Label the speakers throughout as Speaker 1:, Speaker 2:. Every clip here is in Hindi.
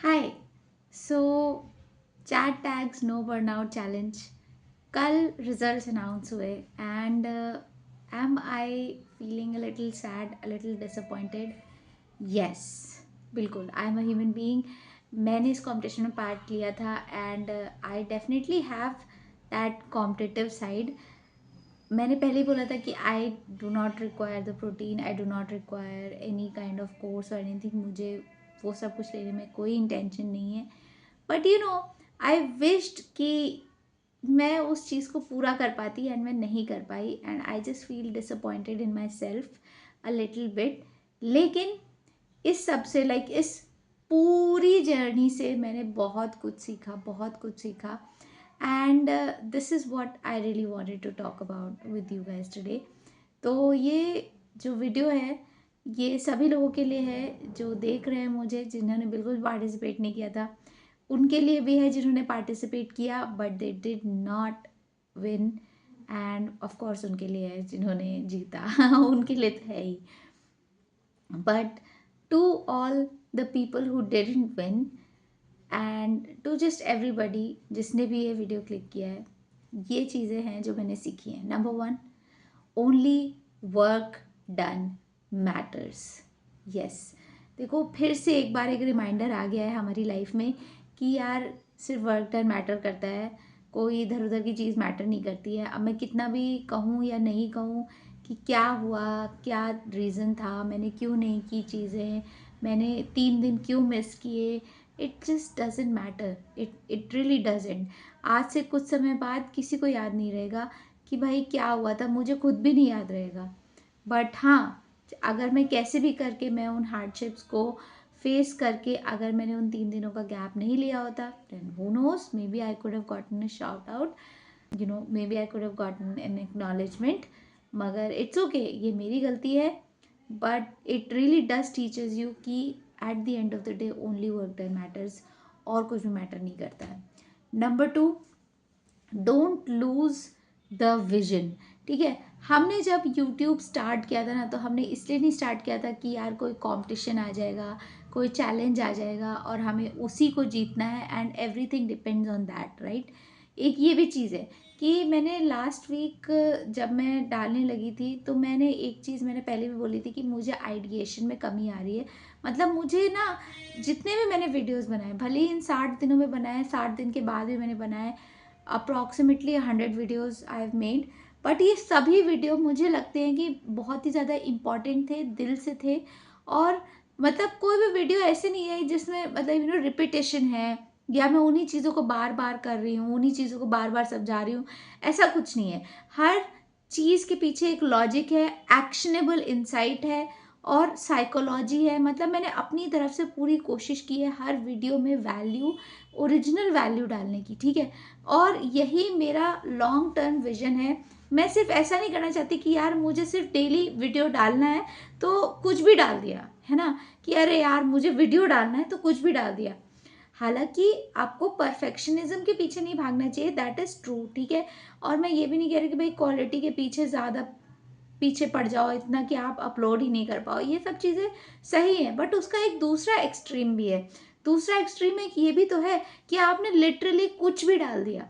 Speaker 1: हाय। So chat tags no burnout challenge कल रिजल्ट्स अनाउंस हुए and am I feeling a little sad, a little disappointed? Yes, बिल्कुल। I am a human being. मैंने इस कंपटीशन में पार्ट लिया था and I definitely have that competitive side. मैंने पहले ही बोला था कि I do not require the protein, I do not require any kind of course और एनीथिंग। मुझे वो सब कुछ लेने में कोई इंटेंशन नहीं है। बट आई विश्ड कि मैं उस चीज़ को पूरा कर पाती एंड मैं नहीं कर पाई and I just feel disappointed in myself a little bit. लेकिन इस सब से इस पूरी जर्नी से मैंने बहुत कुछ सीखा, बहुत कुछ सीखा। And this is what I really wanted to talk about with you guys today. तो ये जो वीडियो है ये सभी लोगों के लिए है जो देख रहे हैं मुझे, जिन्होंने बिल्कुल पार्टिसिपेट नहीं किया था। उनके लिए भी है जिन्होंने पार्टिसिपेट किया but they did not win. And of course उनके लिए है जिन्होंने जीता उनके लिए तो है ही। But to all the people who didn't win and to just everybody जिसने भी ये वीडियो क्लिक किया है, ये चीज़ें हैं जो मैंने सीखी हैं। Number one, only work done matters. Yes, देखो फिर से एक बार एक रिमाइंडर आ गया है हमारी लाइफ में कि यार सिर्फ वर्क डन मैटर करता है, कोई इधर उधर की चीज़ मैटर नहीं करती है। अब मैं कितना भी कहूँ या नहीं कहूँ कि क्या हुआ, क्या रीज़न था, मैंने क्यों नहीं की चीज़ें, मैंने 3 दिन क्यों मिस किए, it just doesn't matter. It really doesn't. आज से कुछ समय बाद किसी को याद नहीं रहेगा कि भाई क्या हुआ था, मुझे खुद भी नहीं याद रहेगा। बट हाँ, अगर मैं कैसे भी करके मैं उन हार्डशिप्स को फेस करके अगर मैंने उन 3 दिनों का गैप नहीं लिया होता, then who knows, maybe I could have gotten a shout out, maybe I could have gotten an acknowledgement. मगर इट्स ओके, ये मेरी गलती है। But it really does teaches you कि at the end of the day only work done matters, और कुछ भी मैटर नहीं करता है। Number two, don't lose the vision. ठीक है, हमने जब यूट्यूब स्टार्ट किया था ना, तो हमने इसलिए नहीं स्टार्ट किया था कि यार कोई कंपटीशन आ जाएगा, कोई चैलेंज आ जाएगा और हमें उसी को जीतना है and everything depends on that, right. एक ये भी चीज़ है कि मैंने लास्ट वीक जब मैं डालने लगी थी तो मैंने एक चीज़ मैंने पहले भी बोली थी कि मुझे आइडिएशन में कमी आ रही है। मतलब मुझे ना, जितने भी मैंने वीडियोस बनाए, भले ही इन 60 दिनों में बनाए, 60 दिन के बाद भी मैंने बनाए, approximately 100 videos I have made. But ये सभी वीडियो मुझे लगते हैं कि बहुत ही ज़्यादा इम्पॉर्टेंट थे, दिल से थे। और मतलब कोई भी वीडियो ऐसे नहीं है जिसमें मतलब रिपीटेशन है या मैं उन्हीं चीज़ों को बार बार कर रही हूँ, उन्हीं चीज़ों को बार बार समझा रही हूँ। ऐसा कुछ नहीं है। हर चीज़ के पीछे एक लॉजिक है, एक्शनेबल इंसाइट है और साइकोलॉजी है। मतलब मैंने अपनी तरफ से पूरी कोशिश की है हर वीडियो में वैल्यू, ओरिजिनल वैल्यू डालने की। ठीक है, और यही मेरा लॉन्ग टर्म विजन है। मैं सिर्फ ऐसा नहीं करना चाहती कि यार मुझे सिर्फ डेली वीडियो डालना है तो कुछ भी डाल दिया, है ना, कि अरे यार मुझे वीडियो डालना है तो कुछ भी डाल दिया। हालांकि आपको परफेक्शनिज्म के पीछे नहीं भागना चाहिए, दैट इज़ ट्रू। ठीक है, और मैं ये भी नहीं कह रही कि भाई क्वालिटी के पीछे ज़्यादा पीछे पड़ जाओ इतना कि आप अपलोड ही नहीं कर पाओ, ये सब चीज़ें सही है। बट उसका एक दूसरा एक्सट्रीम भी है। दूसरा एक्सट्रीम एक ये भी तो है कि आपने लिटरली कुछ भी डाल दिया,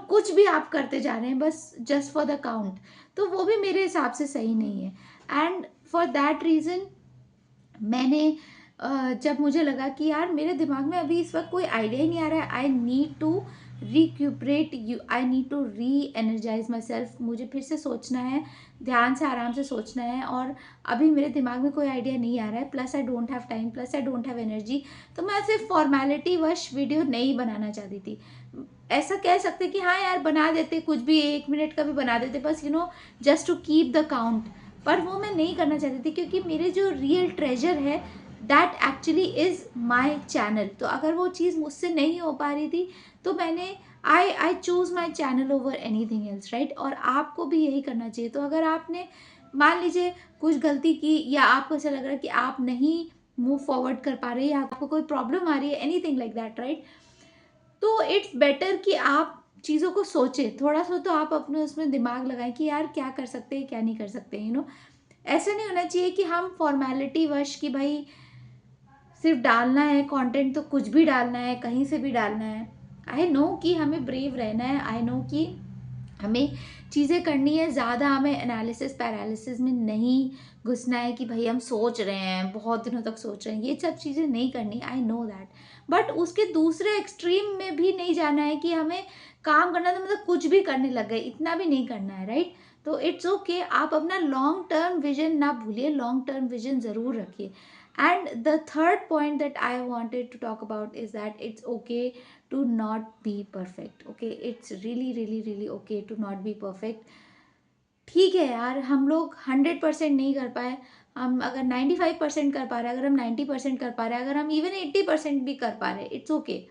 Speaker 1: कुछ भी आप करते जा रहे हैं बस जस्ट फॉर द काउंट, तो वो भी मेरे हिसाब से सही नहीं है। एंड फॉर दैट रीज़न मैंने जब मुझे लगा कि यार मेरे दिमाग में अभी इस वक्त कोई आइडिया ही नहीं आ रहा है, I need to recuperate you, I need to reenergise myself, मुझे फिर से सोचना है, ध्यान से आराम से सोचना है। और अभी मेरे दिमाग में कोई आइडिया नहीं आ रहा है, plus I don't have time, plus I don't have energy. तो मैं सिर्फ फॉर्मेलिटी वश वीडियो नहीं बनाना चाहती थी। ऐसा कह सकते कि हाँ यार बना देते, कुछ भी 1 मिनट का भी बना देते, बस just to keep the count. पर वो मैं नहीं करना चाहती थी क्योंकि मेरे जो रियल ट्रेजर है that actually is my channel. तो अगर वो चीज़ मुझसे नहीं हो पा रही थी तो मैंने I choose my channel over any thing else, right. और आपको भी यही करना चाहिए। तो अगर आपने मान लीजिए कुछ गलती की या आपको ऐसा लग रहा है कि आप नहीं मूव फॉरवर्ड कर पा रहे या आपको कोई प्रॉब्लम आ रही है, any thing like that, right, तो इट्स बेटर कि आप चीज़ों को सोचें थोड़ा सा। तो आप अपने उसमें दिमाग लगाएं कि यार क्या कर सकते हैं क्या नहीं कर सकते। ऐसा नहीं होना चाहिए कि हम फॉर्मेलिटी वश कि भाई सिर्फ डालना है कंटेंट तो कुछ भी डालना है, कहीं से भी डालना है। आई नो कि हमें ब्रेव रहना है, आई नो कि हमें चीज़ें करनी है, ज़्यादा हमें एनालिसिस पैरालिसिस में नहीं घुसना है कि भाई हम सोच रहे हैं, बहुत दिनों तक सोच रहे हैं, ये सब चीज़ें नहीं करनी, आई नो दैट। बट उसके दूसरे एक्सट्रीम में भी नहीं जाना है कि हमें काम करना तो मतलब कुछ भी करने लग गए, इतना भी नहीं करना है, राइट। तो इट्स ओके, आप अपना लॉन्ग टर्म विजन ना भूलिए, लॉन्ग टर्म विजन ज़रूर रखिए। And the third point that I wanted to talk about is that it's okay to not be perfect. Okay, it's really really really okay to not be perfect. ठीक है यार, हम लोग 100% नहीं कर पाए, हम अगर 95% कर पा रहे हैं, अगर हम 90% कर पा रहे हैं, अगर हम इवन 80% भी कर पा रहे हैं, इट्स ओके।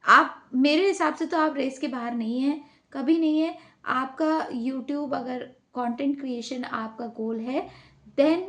Speaker 1: आप मेरे हिसाब से तो आप रेस के बाहर नहीं है, कभी नहीं है। आपका यूट्यूब अगर कंटेंट क्रिएशन आपका गोल है, then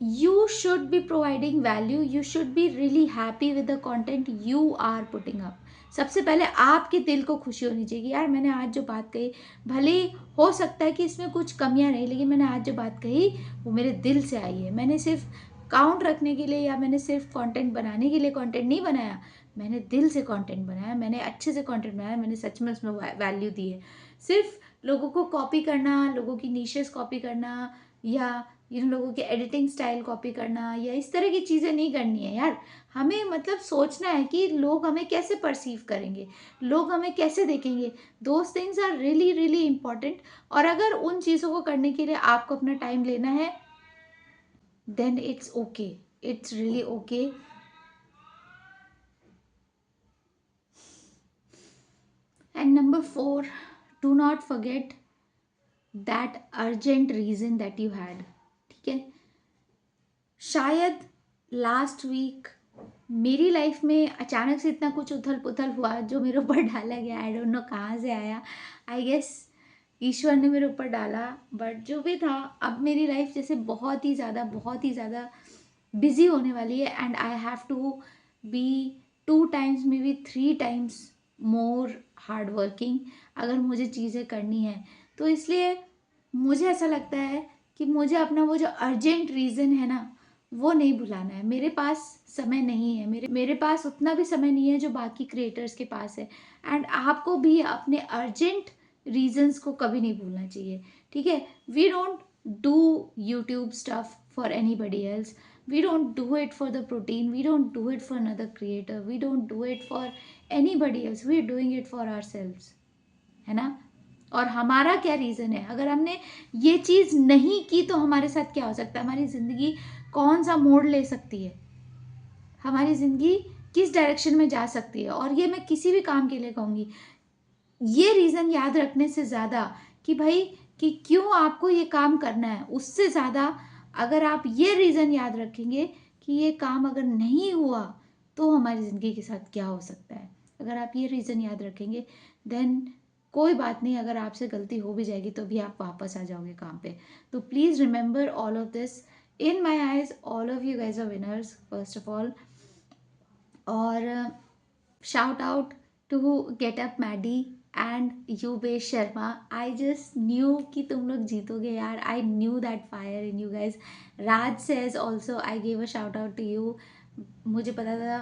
Speaker 1: you should be providing value, you should be really happy with the content you are putting up. सबसे पहले आपके दिल को खुशी होनी चाहिए यार, मैंने आज जो बात कही, भले हो सकता है कि इसमें कुछ कमियां रही, लेकिन मैंने आज जो बात कही वो मेरे दिल से आई है। मैंने सिर्फ काउंट रखने के लिए या मैंने सिर्फ कंटेंट बनाने के लिए कंटेंट नहीं बनाया, मैंने दिल से कंटेंट बनाया, मैंने अच्छे से कंटेंट बनाया, मैंने सच में उसमें वैल्यू दी है। सिर्फ लोगों को कॉपी करना, लोगों की नीशेस कॉपी करना, या इन लोगों के एडिटिंग स्टाइल कॉपी करना, या इस तरह की चीज़ें नहीं करनी है यार। हमें मतलब सोचना है कि लोग हमें कैसे परसीव करेंगे, लोग हमें कैसे देखेंगे। Those things are really really important. और अगर उन चीज़ों को करने के लिए आपको अपना टाइम लेना है, then it's okay, it's really okay. And number 4, do not forget that urgent reason that you had. ठीक है, शायद लास्ट वीक मेरी लाइफ में अचानक से इतना कुछ उथल पुथल हुआ जो मेरे ऊपर डाला गया, आई डोंट नो कहाँ से आया, आई गेस ईश्वर ने मेरे ऊपर डाला। बट जो भी था, अब मेरी लाइफ जैसे बहुत ही ज़्यादा बिजी होने वाली है, and I have to be 2 times maybe 3 times more hard working अगर मुझे चीज़ें करनी है। तो इसलिए मुझे ऐसा लगता है कि मुझे अपना वो जो अर्जेंट रीज़न है ना, वो नहीं भुलाना है। मेरे पास समय नहीं है, मेरे पास उतना भी समय नहीं है जो बाकी क्रिएटर्स के पास है। एंड आपको भी अपने अर्जेंट रीजंस को कभी नहीं भूलना चाहिए। ठीक है, we don't do YouTube stuff for anybody else, we don't do it for the protein, we don't do it for another creator, we don't do it for anybody else, we are doing it for ourselves, है ना। और हमारा क्या रीज़न है, अगर हमने ये चीज़ नहीं की तो हमारे साथ क्या हो सकता है, हमारी ज़िंदगी कौन सा मोड़ ले सकती है, हमारी ज़िंदगी किस डायरेक्शन में जा सकती है। और ये मैं किसी भी काम के लिए कहूँगी, ये रीज़न याद रखने से ज़्यादा कि भाई कि क्यों आपको ये काम करना है, उससे ज़्यादा अगर आप ये रीज़न याद रखेंगे कि ये काम अगर नहीं हुआ तो हमारी ज़िंदगी के साथ क्या हो सकता है, अगर आप ये रीज़न याद रखेंगे, देन कोई बात नहीं, अगर आपसे गलती हो भी जाएगी तो भी आप वापस आ जाओगे काम पे। तो please remember all of this. In my eyes all of you guys are winners, first of all. और shout out to Get Up Maddie and Yubesh Sharma. I just knew कि तुम लोग जीतोगे यार, I knew that fire in you guys. Raj says also I gave a shout out to you. मुझे पता था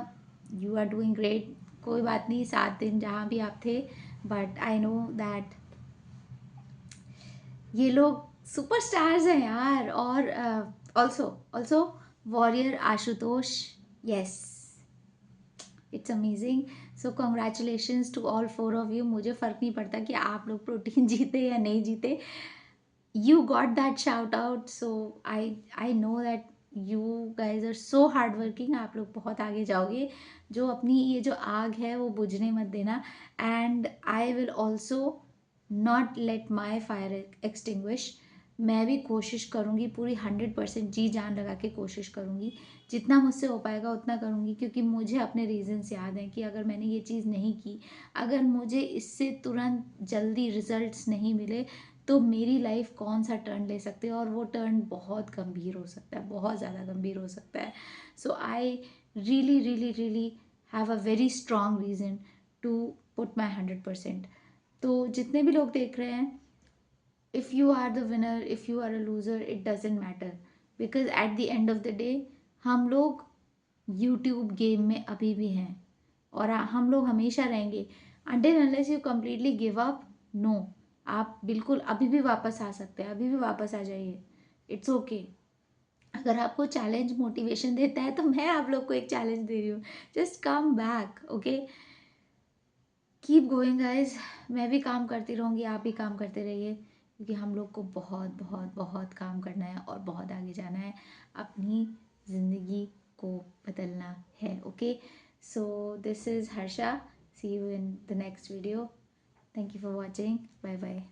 Speaker 1: you are doing great. कोई बात नहीं, 7 दिन जहाँ भी आप थे, बट आई नो दैट ये लोग सुपरस्टार्स हैं यार। और also also warrior Ashutosh, yes, it's amazing. So congratulations to all 4 of you। मुझे फ़र्क नहीं पड़ता कि आप लोग प्रोटीन जीते या नहीं जीते, you got that shout out. So I know that you guys are so hard working, आप लोग बहुत आगे जाओगे। जो अपनी ये जो आग है वो बुझने मत देना। And I will also not let my fire extinguish. मैं भी कोशिश करूँगी पूरी 100% जी जान लगा के कोशिश करूँगी, जितना मुझसे हो पाएगा उतना करूँगी, क्योंकि मुझे अपने रीजंस याद हैं कि अगर मैंने ये चीज़ नहीं की, अगर मुझे इससे तुरंत जल्दी रिजल्ट्स नहीं मिले, तो मेरी लाइफ कौन सा टर्न ले सकती है, और वो टर्न बहुत गंभीर हो सकता है, बहुत ज़्यादा गंभीर हो सकता है। So I really really really have a very strong reason to put my 100%। तो जितने भी लोग देख रहे हैं, if you are the winner, if you are a loser, it doesn't matter, because at the end of the day हम लोग यूट्यूब गेम में अभी भी हैं और हम लोग हमेशा रहेंगे until unless you completely give up. No, आप बिल्कुल अभी भी वापस आ सकते हैं, अभी भी वापस आ जाइए, इट्स ओके। अगर आपको चैलेंज मोटिवेशन देता है तो मैं आप लोग को एक चैलेंज दे रही हूँ, just come back, okay. Keep going guys. मैं भी काम करती रहूँगी, आप भी काम करते रहिए, क्योंकि हम लोग को बहुत बहुत बहुत काम करना है और बहुत आगे जाना है, अपनी ज़िंदगी को बदलना है, okay. So this is Harsha, see you in the next video. Thank you for watching, bye bye.